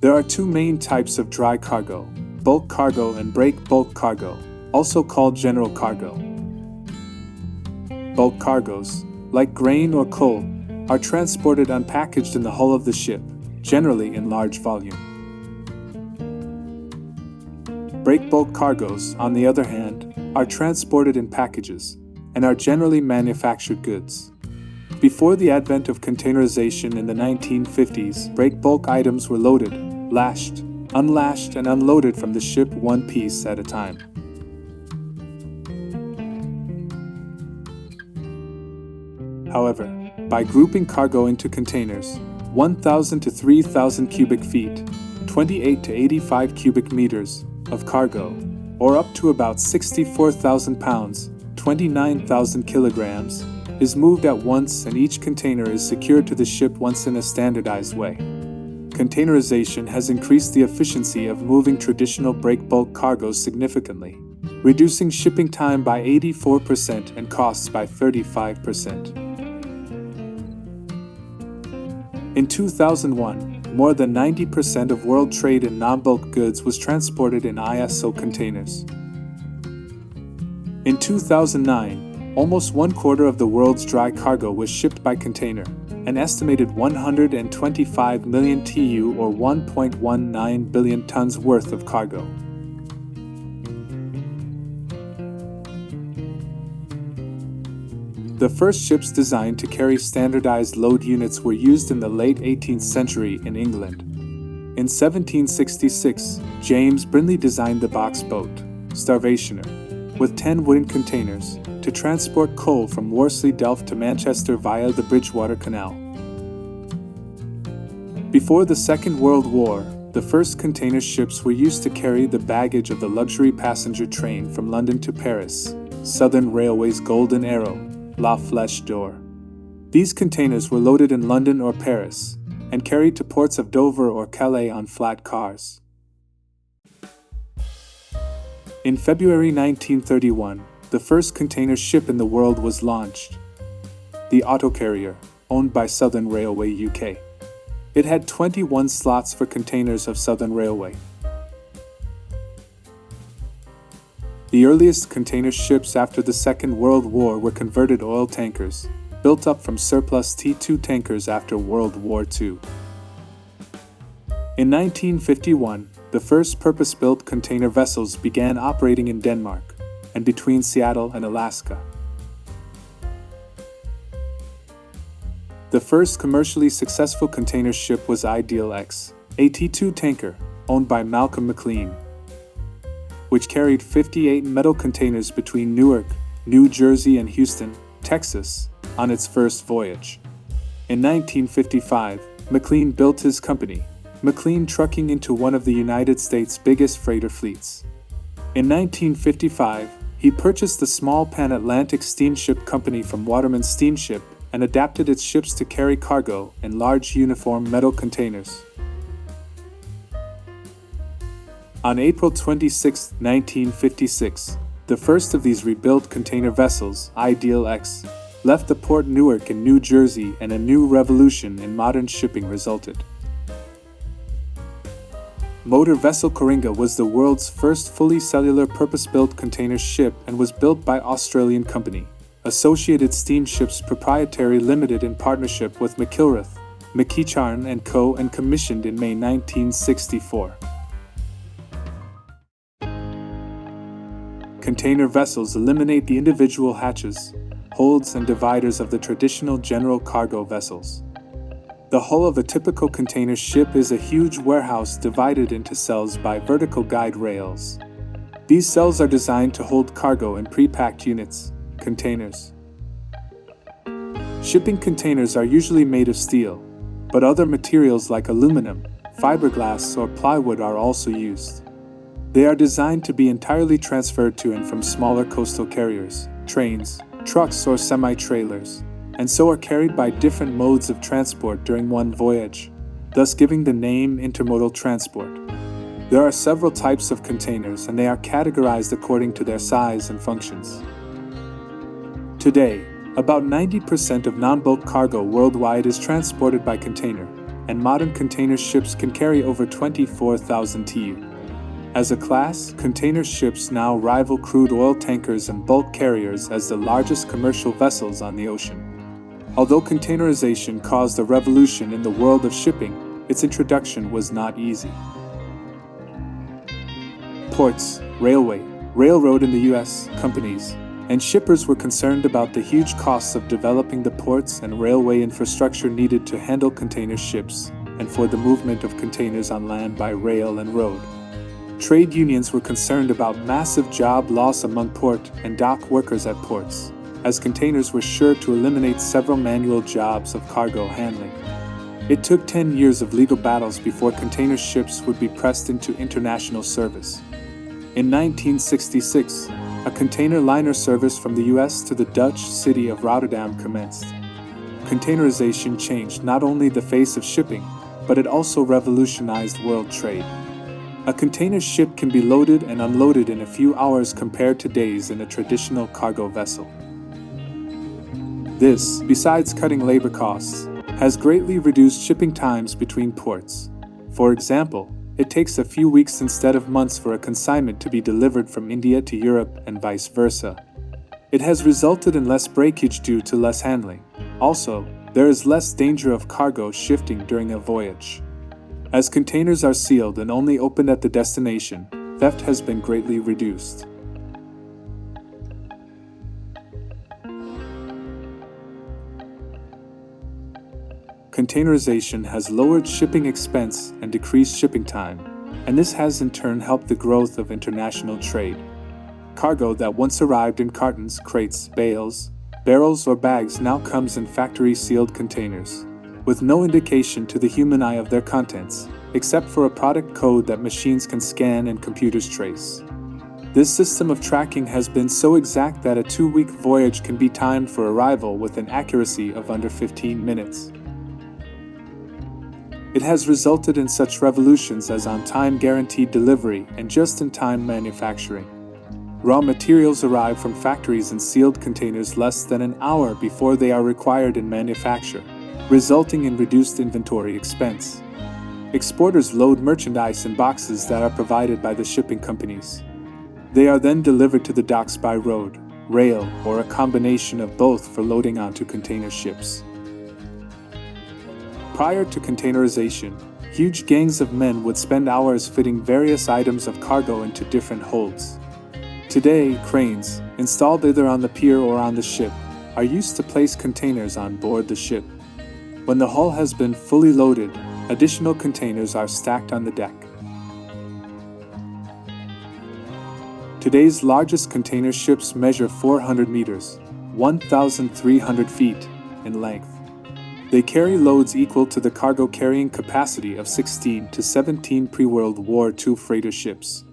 There are two main types of dry cargo: bulk cargo and break bulk cargo, also called general cargo. Bulk cargoes, like grain or coal, are transported unpackaged in the hull of the ship, generally in large volume. Break bulk cargoes, on the other hand, are transported in packages and are generally manufactured goods. Before the advent of containerization in the 1950s, break bulk items were loaded, lashed, unlashed, and unloaded from the ship one piece at a time. However, by grouping cargo into containers, 1,000 to 3,000 cubic feet, 28 to 85 cubic meters of cargo, or up to about 64,000 pounds, 29,000 kilograms, is moved at once, and each container is secured to the ship once in a standardized way. Containerization has increased the efficiency of moving traditional break bulk cargoes significantly, reducing shipping time by 84% and costs by 35%. In 2001, more than 90% of world trade in non-bulk goods was transported in ISO containers. In 2009, almost one-quarter of the world's dry cargo was shipped by container, an estimated 125 million TEU or 1.19 billion tons worth of cargo. The first ships designed to carry standardized load units were used in the late 18th century in England. In 1766, James Brindley designed the box boat, Starvationer, with 10 wooden containers, to transport coal from Worsley Delft to Manchester via the Bridgewater Canal. Before the Second World War, the first container ships were used to carry the baggage of the luxury passenger train from London to Paris, Southern Railway's Golden Arrow, La Flèche d'Or. These containers were loaded in London or Paris and carried to ports of Dover or Calais on flat cars. In February 1931, the first container ship in the world was launched, the Autocarrier, owned by Southern Railway UK. It had 21 slots for containers of Southern Railway. The earliest container ships after the Second World War were converted oil tankers, built up from surplus T2 tankers after World War II. In 1951, the first purpose-built container vessels began operating in Denmark and between Seattle and Alaska. The first commercially successful container ship was Ideal X, a T2 tanker owned by Malcolm McLean, which carried 58 metal containers between Newark, New Jersey and Houston, Texas, on its first voyage. In 1955, McLean built his company, McLean Trucking, into one of the United States' biggest freighter fleets. In 1955, he purchased the small Pan Atlantic Steamship Company from Waterman Steamship and adapted its ships to carry cargo in large uniform metal containers. On April 26, 1956, the first of these rebuilt container vessels, Ideal X, left the port Newark in New Jersey, and a new revolution in modern shipping resulted. Motor vessel Coringa was the world's first fully cellular purpose-built container ship and was built by Australian company, Associated Steamships Proprietary Limited, in partnership with McIlrath, McEacharn and Co., and commissioned in May 1964. Container vessels eliminate the individual hatches, holds, and dividers of the traditional general cargo vessels. The hull of a typical container ship is a huge warehouse divided into cells by vertical guide rails. These cells are designed to hold cargo in pre-packed units, containers. Shipping containers are usually made of steel, but other materials like aluminum, fiberglass, or plywood are also used. They are designed to be entirely transferred to and from smaller coastal carriers, trains, trucks, or semi-trailers, and so are carried by different modes of transport during one voyage, thus giving the name intermodal transport. There are several types of containers, and they are categorized according to their size and functions. Today, about 90% of non-bulk cargo worldwide is transported by container, and modern container ships can carry over 24,000 TEU. As a class, container ships now rival crude oil tankers and bulk carriers as the largest commercial vessels on the ocean. Although containerization caused a revolution in the world of shipping, its introduction was not easy. Ports, railroad in the US, companies, and shippers were concerned about the huge costs of developing the ports and railway infrastructure needed to handle container ships and for the movement of containers on land by rail and road. Trade unions were concerned about massive job loss among port and dock workers at ports, as containers were sure to eliminate several manual jobs of cargo handling. It took 10 years of legal battles before container ships would be pressed into international service. In 1966, a container liner service from the US to the Dutch city of Rotterdam commenced. Containerization changed not only the face of shipping, but it also revolutionized world trade. A container ship can be loaded and unloaded in a few hours compared to days in a traditional cargo vessel. This, besides cutting labor costs, has greatly reduced shipping times between ports. For example, it takes a few weeks instead of months for a consignment to be delivered from India to Europe and vice versa. It has resulted in less breakage due to less handling. Also, there is less danger of cargo shifting during a voyage. As containers are sealed and only opened at the destination, theft has been greatly reduced. Containerization has lowered shipping expense and decreased shipping time, and this has in turn helped the growth of international trade. Cargo that once arrived in cartons, crates, bales, barrels, or bags now comes in factory-sealed containers, with no indication to the human eye of their contents, except for a product code that machines can scan and computers trace. This system of tracking has been so exact that a 2-week voyage can be timed for arrival with an accuracy of under 15 minutes. It has resulted in such revolutions as on-time guaranteed delivery and just-in-time manufacturing. Raw materials arrive from factories in sealed containers less than an hour before they are required in manufacture, resulting in reduced inventory expense. Exporters load merchandise in boxes that are provided by the shipping companies. They are then delivered to the docks by road, rail, or a combination of both for loading onto container ships. Prior to containerization, huge gangs of men would spend hours fitting various items of cargo into different holds. Today, cranes, installed either on the pier or on the ship, are used to place containers on board the ship. When the hull has been fully loaded, additional containers are stacked on the deck. Today's largest container ships measure 400 meters, 1,300 feet, in length. They carry loads equal to the cargo carrying capacity of 16 to 17 pre-World War II freighter ships.